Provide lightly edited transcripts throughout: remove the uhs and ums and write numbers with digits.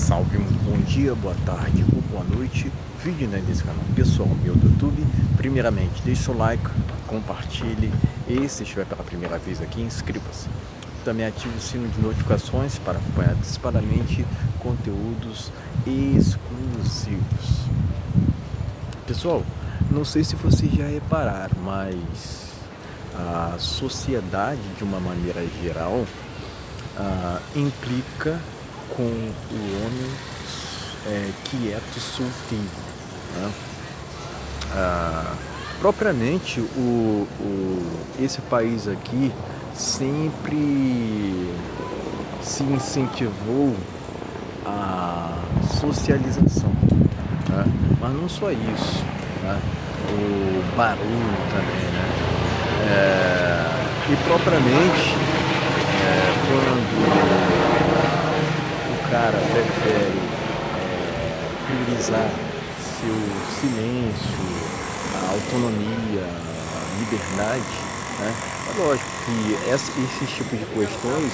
Salve, bom dia, boa tarde ou boa noite. Vídeo nesse canal pessoal meu do YouTube. Primeiramente, deixe o like, compartilhe e se estiver pela primeira vez aqui, inscreva-se. Também ative o sino de notificações para acompanhar antecipadamente conteúdos exclusivos. Pessoal, não sei se vocês já repararam, mas a sociedade de uma maneira geral implica com o homem quieto, solteiro, né? Propriamente esse país aqui sempre se incentivou a socialização, né? Mas não só isso, né? O barulho também, né? E propriamente quando o cara prefere priorizar seu silêncio, a autonomia, a liberdade, né? É lógico que esse tipo de questões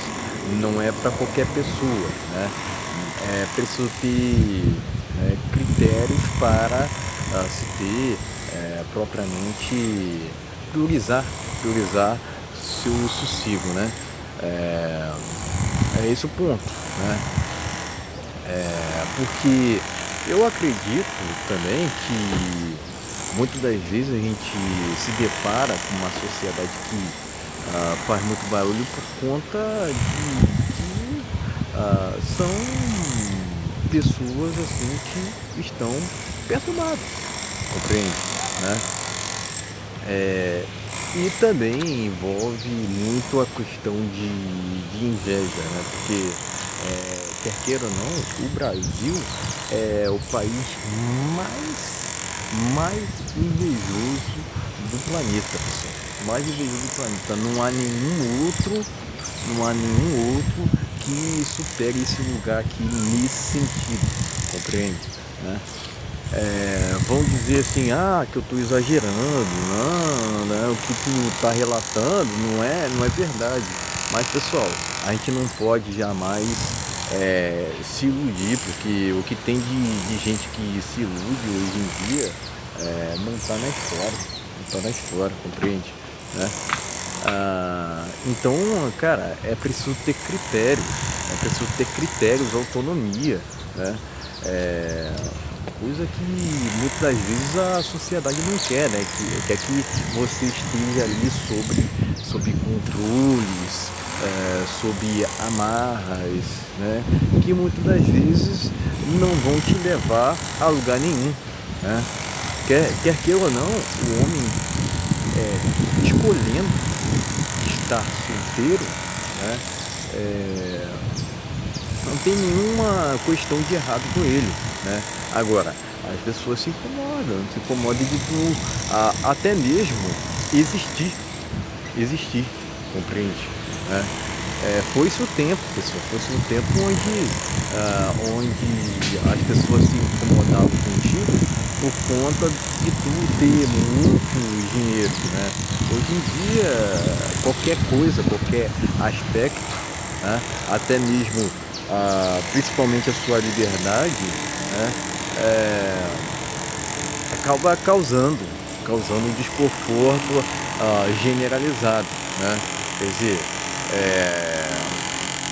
não é para qualquer pessoa, né? É preciso ter critérios para se ter propriamente priorizar seu sossego, né? É esse o ponto, né? Porque eu acredito também que muitas das vezes a gente se depara com uma sociedade que faz muito barulho por conta de que são pessoas assim que estão perturbadas, compreende, né? E também envolve muito a questão de inveja, né? Porque, quer queira ou não, o Brasil é o país mais invejoso do planeta, pessoal. Mais invejoso do planeta. Não há nenhum outro que supere esse lugar aqui nesse sentido, compreende, né? Vão dizer assim, que eu estou exagerando, não, né? O que tu está relatando não é verdade. Mas pessoal, a gente não pode jamais se iludir, porque o que tem de gente que se ilude hoje em dia não está na história, compreende, né? Então, cara, é preciso ter critérios, autonomia, né? Coisa que muitas das vezes a sociedade não quer, né? Que quer que você esteja ali sobre controles, sobre amarras, né? Que muitas das vezes não vão te levar a lugar nenhum, né? Quer queira ou não, o homem escolhendo estar solteiro, né? Não tem nenhuma questão de errado com ele, né? Agora, as pessoas se incomodam de tu até mesmo existir, compreende, né? Foi-se o tempo, pessoal, foi-se um tempo onde as pessoas se incomodavam contigo por conta de tu ter muito dinheiro, né? Hoje em dia, qualquer coisa, qualquer aspecto, né? Até mesmo principalmente a sua liberdade, né? Acaba causando um desconforto generalizado, né? Quer dizer,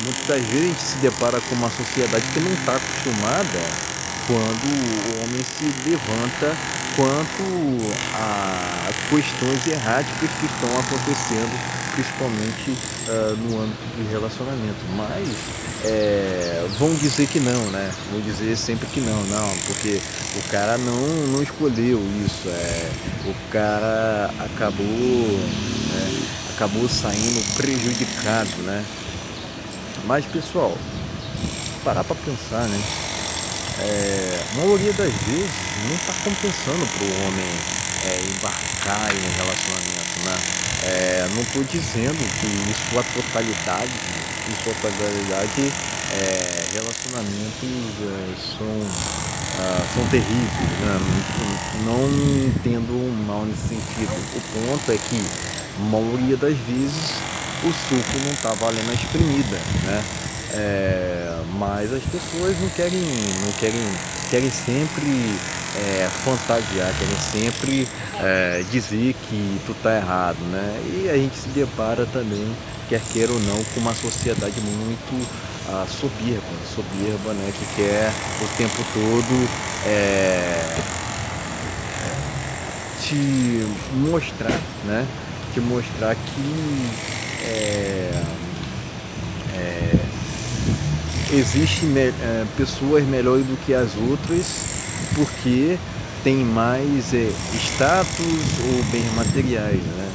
muitas das vezes a gente se depara com uma sociedade que não está acostumada quando o homem se levanta quanto a questões erráticas que estão acontecendo, principalmente no âmbito de relacionamento. Mas vão dizer que não, né? Vão dizer sempre que não, porque o cara não escolheu isso. O cara acabou saindo prejudicado, né? Mas pessoal, parar para pensar, né? A maioria das vezes não está compensando para o homem embarcar em um relacionamento, né? Não estou dizendo que em sua totalidade relacionamentos são terríveis, né? Não entendo mal nesse sentido. O ponto é que a maioria das vezes o suco não está valendo a espremida, né? Mas as pessoas querem sempre fantasiar, querem sempre dizer que tu tá errado, né? E a gente se depara também, quer queira ou não, com uma sociedade muito soberba, né? Que quer o tempo todo te mostrar, né? Te mostrar que é, existem pessoas melhores do que as outras porque tem mais status ou bens materiais, né?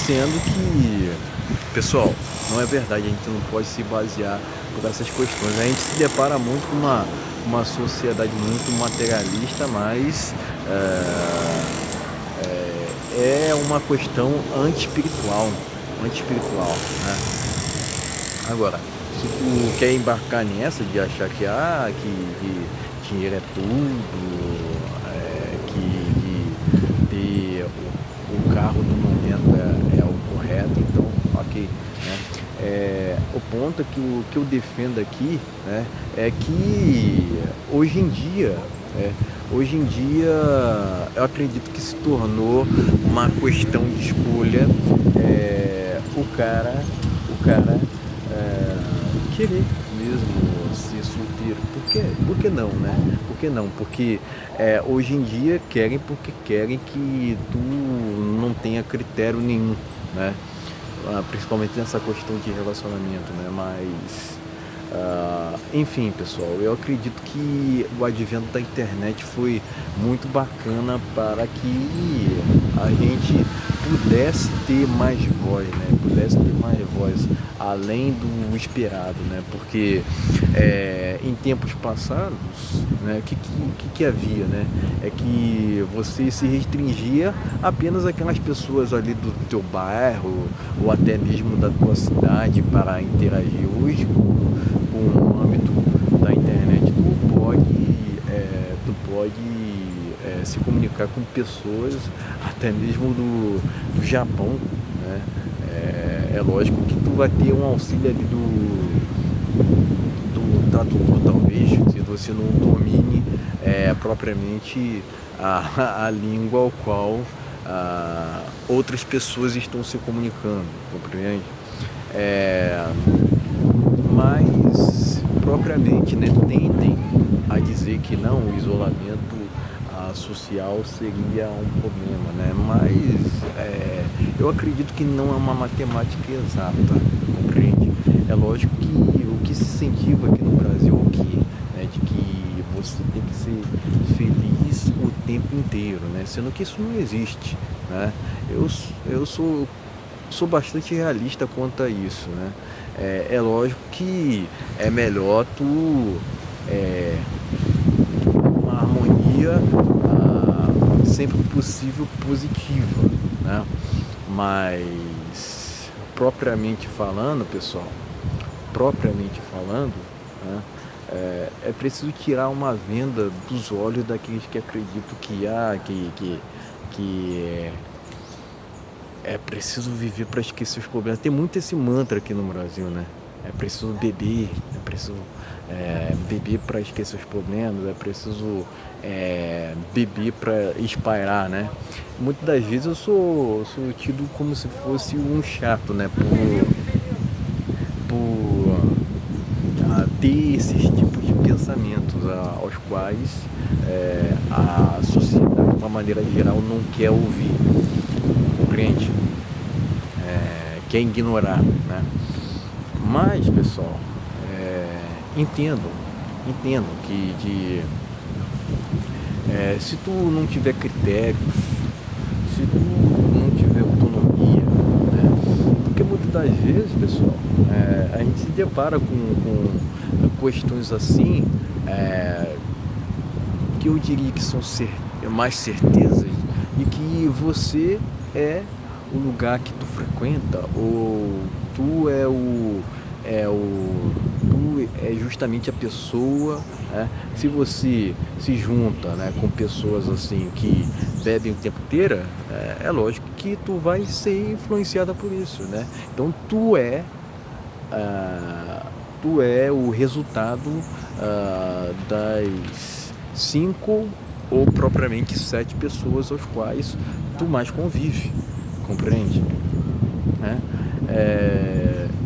Sendo que, pessoal, não é verdade, a gente não pode se basear por essas questões. A gente se depara muito com uma sociedade muito materialista, mas é uma questão anti-espiritual, né? Agora, se tu quer embarcar nessa de achar que dinheiro é tudo, que ter o carro do momento é o correto, então ok, né? O ponto que eu defendo aqui, né, é que hoje em dia eu acredito que se tornou uma questão de escolha, o cara querer mesmo ser solteiro. Por que não, né? Por que não? Porque hoje em dia querem porque querem que tu não tenha critério nenhum, né? Principalmente nessa questão de relacionamento, né? Mas enfim, pessoal, eu acredito que o advento da internet foi muito bacana para que a gente pudesse ter mais voz, né? Pudesse ter mais voz além do esperado, né? Porque em tempos passados, né? Que havia, né? É que você se restringia apenas aquelas pessoas ali do teu bairro ou até mesmo da tua cidade para interagir. Hoje com o âmbito da internet, tu pode se comunicar com pessoas até mesmo do Japão, né? É lógico que tu vai ter um auxílio ali do tradutor, talvez, se você não domine propriamente a língua ao qual outras pessoas estão se comunicando, compreende? Mas propriamente, né, tendem a dizer que não, o isolamento social seria um problema, né? Mas eu acredito que não é uma matemática exata, compreende? É lógico que o que se incentiva aqui no Brasil é o quê? De que você tem que ser feliz o tempo inteiro, né? Sendo que isso não existe, né? Eu sou bastante realista quanto a isso, né? É lógico que é melhor tu uma harmonia sempre possível positiva, né? Mas propriamente falando, pessoal, né, é preciso tirar uma venda dos olhos daqueles que acreditam que é preciso viver para esquecer os problemas. Tem muito esse mantra aqui no Brasil, né? É preciso beber, beber para esquecer os problemas, é preciso beber para espairar, né? Muitas das vezes eu sou tido como se fosse um chato, né? Por ter esses tipos de pensamentos aos quais a sociedade, de uma maneira geral, não quer ouvir, compreende? Quer ignorar, né? Mas, pessoal, entendo que se tu não tiver critérios, se tu não tiver autonomia, né? Porque muitas das vezes, pessoal, a gente se depara com questões assim, que eu diria que são mais certezas e que você é o lugar que tu frequenta, ou tu tu é justamente a pessoa, né? Se você se junta, né, com pessoas assim que bebem o tempo inteiro, é lógico que tu vai ser influenciada por isso, né? Então tu é tu é o resultado das 5 ou propriamente 7 pessoas aos quais tu mais convive, compreende? Né?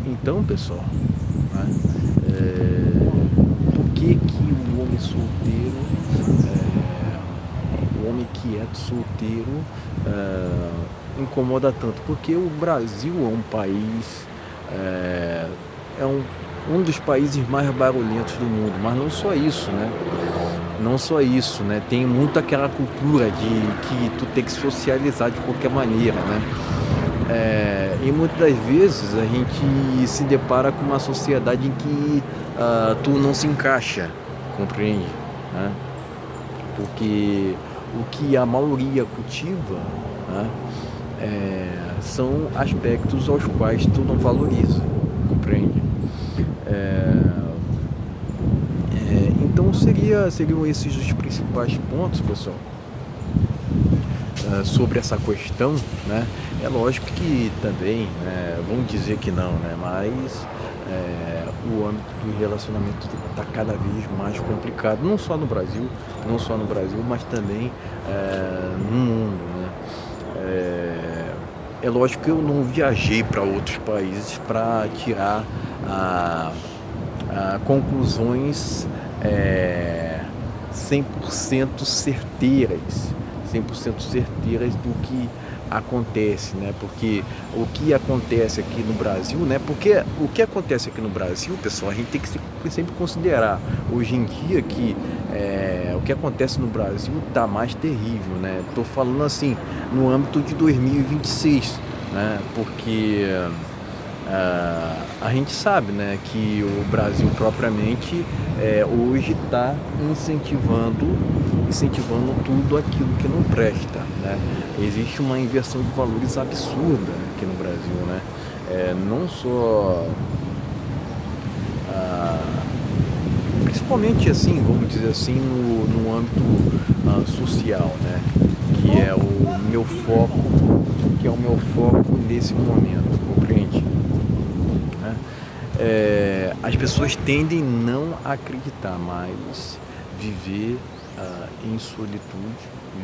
Então, pessoal, né? Por que o homem solteiro, o homem que é solteiro, incomoda tanto? Porque o Brasil é um país, um dos países mais barulhentos do mundo, mas não só isso, né? Não só isso, né? Tem muito aquela cultura de que tu tem que socializar de qualquer maneira, né? E muitas das vezes a gente se depara com uma sociedade em que tu não se encaixa, compreende? Né? Porque o que a maioria cultiva, né, são aspectos aos quais tu não valoriza, compreende? Então seriam esses os principais pontos, pessoal, sobre essa questão, né? É lógico que também, né, vamos dizer que não, né? Mas o âmbito do relacionamento está cada vez mais complicado, não só no Brasil, mas também no mundo, né? É lógico que eu não viajei para outros países para tirar conclusões 100% certeiras, 100% certeiras do que acontece, né? Porque o que acontece aqui no Brasil, né? Porque o que acontece aqui no Brasil, pessoal, a gente tem que sempre considerar hoje em dia que o que acontece no Brasil tá mais terrível, né? Tô falando assim no âmbito de 2026, né? Porque a gente sabe, né, que o Brasil propriamente hoje está incentivando tudo aquilo que não presta, né? Existe uma inversão de valores absurda aqui no Brasil, né? Não só principalmente assim, vamos dizer assim, no âmbito social, né? Que é o meu foco nesse momento, compreende? As pessoas tendem não a acreditar, mas viver em solitude,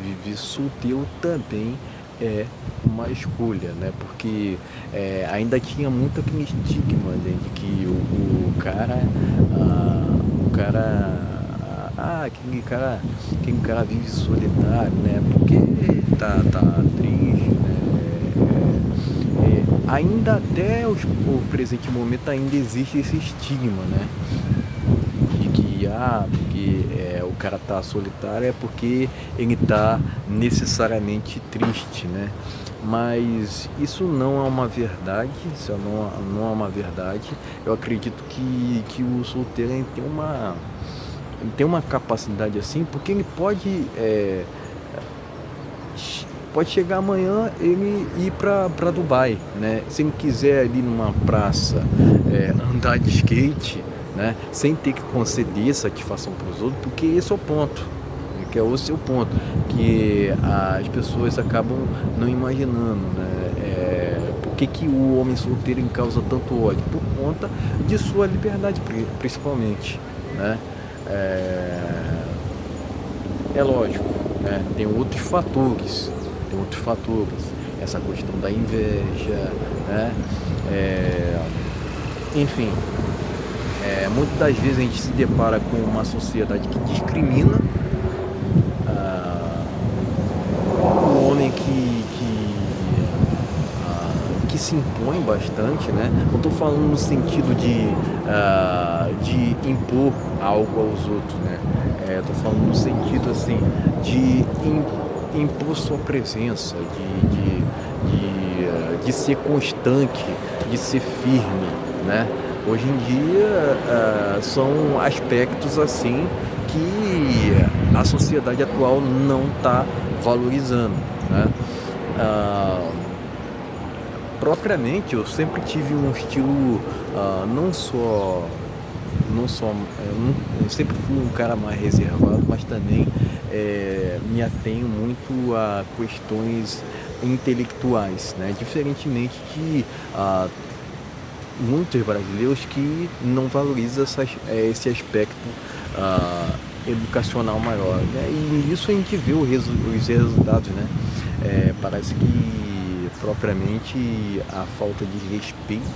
viver solteiro também é uma escolha, né? Porque ainda tinha muito aquele estigma, né, de que aquele cara vive solitário, né? Porque tá triste, né? Ainda até o presente momento ainda existe esse estigma, né? De que porque o cara tá solitário é porque ele tá necessariamente triste, né? Mas isso não é uma verdade, não é uma verdade. Eu acredito que o solteiro ele tem uma capacidade assim, porque ele pode chegar amanhã ele ir para Dubai, né? Se ele quiser ali numa praça andar de skate, né? Sem ter que conceder satisfação para os outros, porque esse é o ponto, que é o seu ponto, que as pessoas acabam não imaginando, né? Por que o homem solteiro causa tanto ódio? Por conta de sua liberdade, principalmente, né? É lógico, né? Tem outros fatores, essa questão da inveja, né? Enfim, muitas das vezes a gente se depara com uma sociedade que discrimina o homem que se impõe bastante, né? Não estou falando no sentido de impor algo aos outros, né? Estou falando no sentido assim de impor sua presença, de ser constante, de ser firme, né? Hoje em dia são aspectos assim que a sociedade atual não está valorizando, né? Propriamente eu sempre tive um estilo eu sempre fui um cara mais reservado, mas também me atenho muito a questões intelectuais, né? Diferentemente de muitos brasileiros que não valorizam esse aspecto educacional maior, né? E nisso a gente vê os resultados, né? Parece que propriamente a falta de respeito,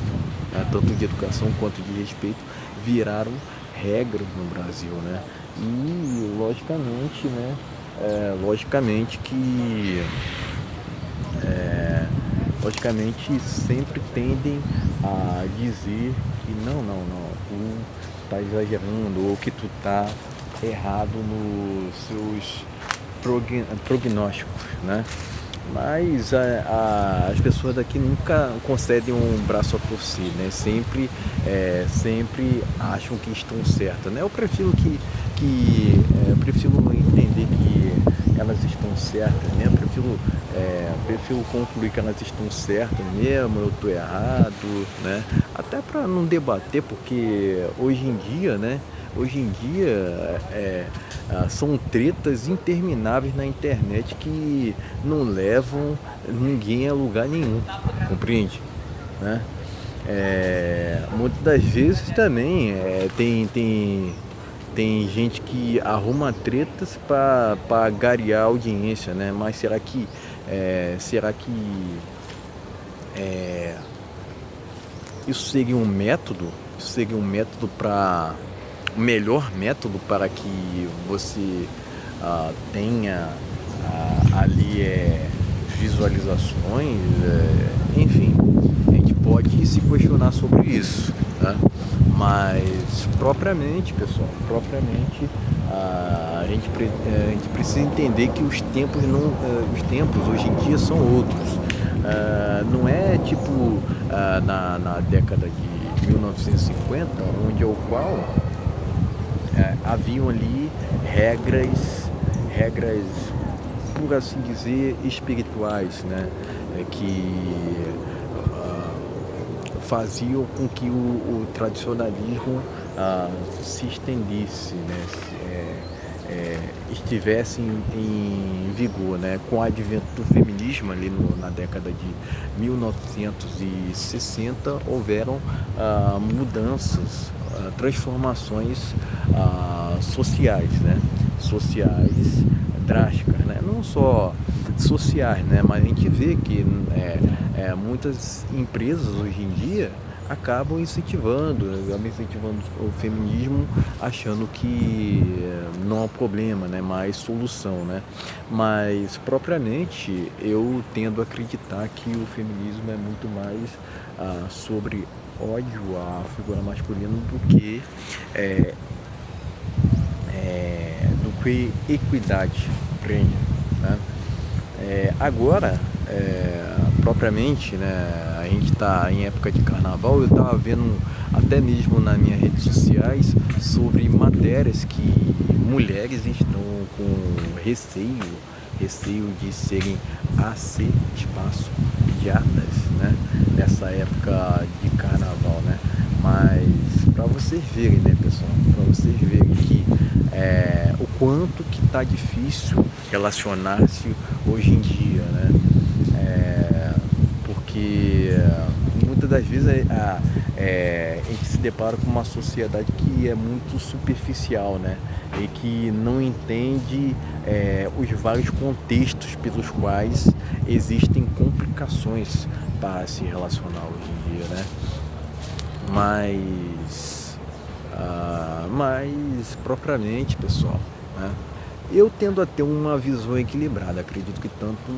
né, tanto de educação quanto de respeito, viraram regras no Brasil, né? E logicamente, né? Logicamente que logicamente sempre tendem a dizer que não, tu tá exagerando ou que tu tá errado nos seus prognósticos, né? Mas as pessoas daqui nunca concedem um braço a torcer, né? Sempre acham que estão certas, né? Eu prefiro entender que elas estão certas, né? Prefiro concluir que elas estão certas mesmo, eu estou errado, né? Até para não debater, porque hoje em dia, né? Hoje em dia são tretas intermináveis na internet que não levam ninguém a lugar nenhum, compreende? Né? Muitas das vezes também tem gente que arruma tretas para garear audiência, né? Mas será que isso seria um método? Isso seria um método para o melhor método para que você tenha ali visualizações, enfim, a gente pode se questionar sobre isso, né? Mas propriamente, propriamente a gente precisa entender que os tempos hoje em dia são outros. Não é tipo na década de 1950, onde ao qual haviam ali regras, por assim dizer, espirituais, né? Que faziam com que o tradicionalismo se estendesse, né? Estivesse em vigor, né? Com o advento do feminismo ali na década de 1960 houveram mudanças, transformações sociais, né? Sociais drásticas, né? Não só sociais, né? Mas a gente vê que muitas empresas hoje em dia acabam incentivando o feminismo, achando que não há problema, né, mas solução, né? Mas propriamente eu tendo a acreditar que o feminismo é muito mais sobre ódio à figura masculina do que equidade, compreende, né? Agora, propriamente, né, a gente está em época de carnaval. Eu estava vendo até mesmo nas minhas redes sociais sobre matérias que mulheres estão com receio de serem espaço-diadas, né, nessa época de carnaval, né? Mas para vocês verem, né, pessoal, para vocês verem que o quanto que está difícil relacionar-se hoje em dia, né? Porque muitas das vezes a gente se depara com uma sociedade que é muito superficial, né? E que não entende os vários contextos pelos quais existem complicações para se relacionar hoje em dia, né? Mas propriamente, pessoal, né? Eu tendo a ter uma visão equilibrada. Acredito que tanto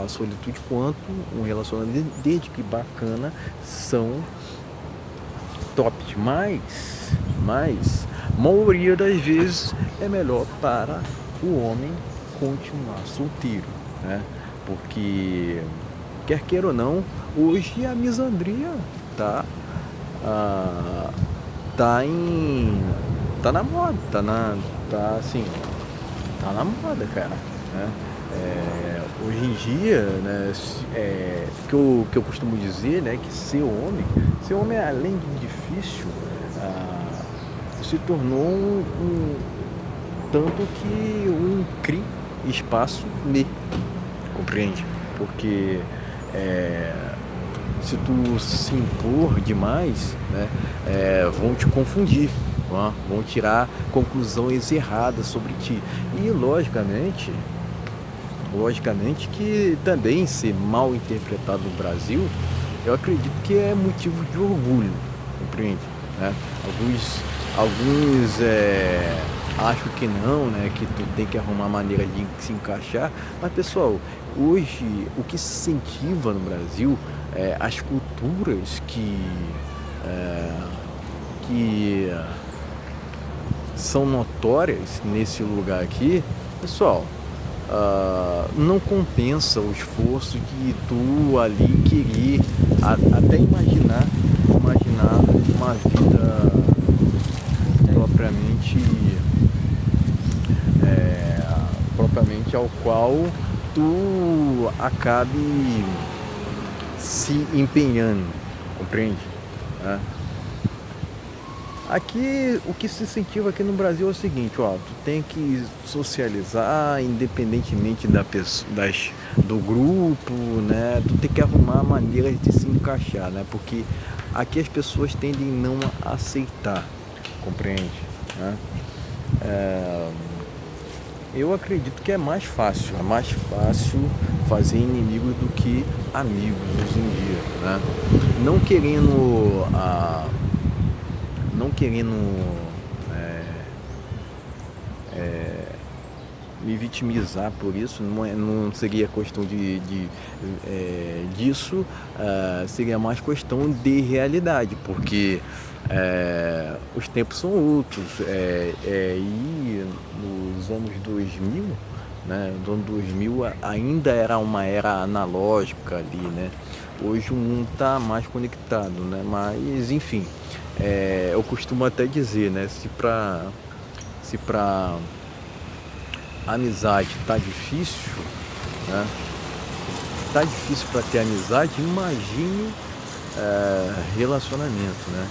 a solitude quanto um relacionamento, desde que bacana, são tops. Mas maioria das vezes é melhor para o homem continuar solteiro, né? Porque quer queira ou não, hoje a misandria tá tá na moda, tá na moda, cara, né? Hoje em dia, né, que eu costumo dizer, né, que ser homem além de difícil, se tornou tanto que espaço me compreende, porque se tu se impor demais, né, vão te confundir, vão tirar conclusões erradas sobre ti. E logicamente que também ser mal interpretado no Brasil, eu acredito que é motivo de orgulho, compreende? Né? Alguns acham que não, né? Que tu tem que arrumar maneira de se encaixar. Mas pessoal, hoje o que se incentiva no Brasil é as culturas é, que são notórias nesse lugar aqui, pessoal. Não compensa o esforço de tu ali querer até imaginar uma vida propriamente propriamente ao qual tu acabe se empenhando, compreende? Aqui, o que se incentiva aqui no Brasil é o seguinte, tu tem que socializar independentemente do grupo, né? Tu tem que arrumar maneiras de se encaixar, né? Porque aqui as pessoas tendem não a aceitar, compreende? Né? Eu acredito que é mais fácil fazer inimigos do que amigos hoje em dia, né? Não querendo não querendo me vitimizar por isso, não seria questão disso, seria mais questão de realidade, porque os tempos são outros, e nos anos 2000, né, no ano 2000 ainda era uma era analógica ali, né? Hoje o mundo está mais conectado, né? Mas enfim, eu costumo até dizer, né? Se pra amizade tá difícil, né? Tá difícil para ter amizade, imagine relacionamento, né?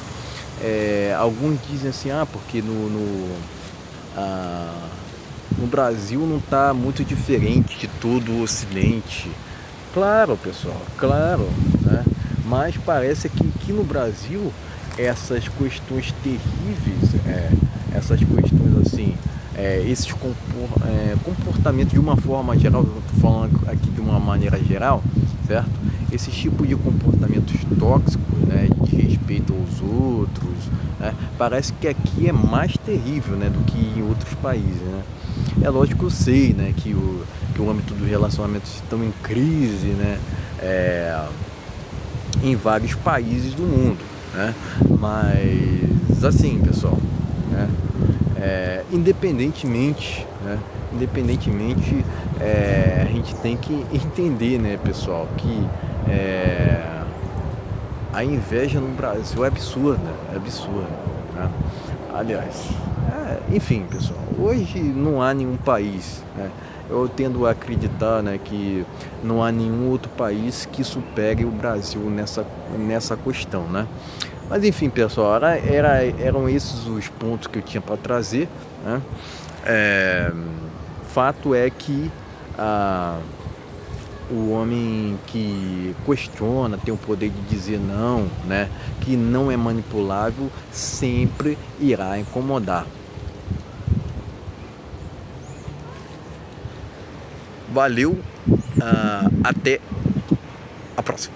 Alguns dizem assim, porque no Brasil não está muito diferente de todo o Ocidente. Claro, pessoal, claro, né? Mas parece que aqui no Brasil essas questões terríveis, essas questões assim, esses comportamentos de uma forma geral, estou falando aqui de uma maneira geral, certo? Esse tipo de comportamentos tóxicos, né, de respeito aos outros, né, parece que aqui é mais terrível, né, do que em outros países, né? É lógico que eu sei, né, que o âmbito dos relacionamentos estão em crise, né, em vários países do mundo, né? Mas assim, pessoal, né, independentemente, né, a gente tem que entender, né, pessoal, que a inveja no Brasil é absurda, né? Aliás, enfim, pessoal, hoje não há nenhum país, né? Eu tendo a acreditar, né, que não há nenhum outro país que supere o Brasil nessa questão, né? Mas enfim, pessoal, eram esses os pontos que eu tinha para trazer, né? Fato é que o homem que questiona, tem o poder de dizer não, né, que não é manipulável, sempre irá incomodar. Valeu, até a próxima.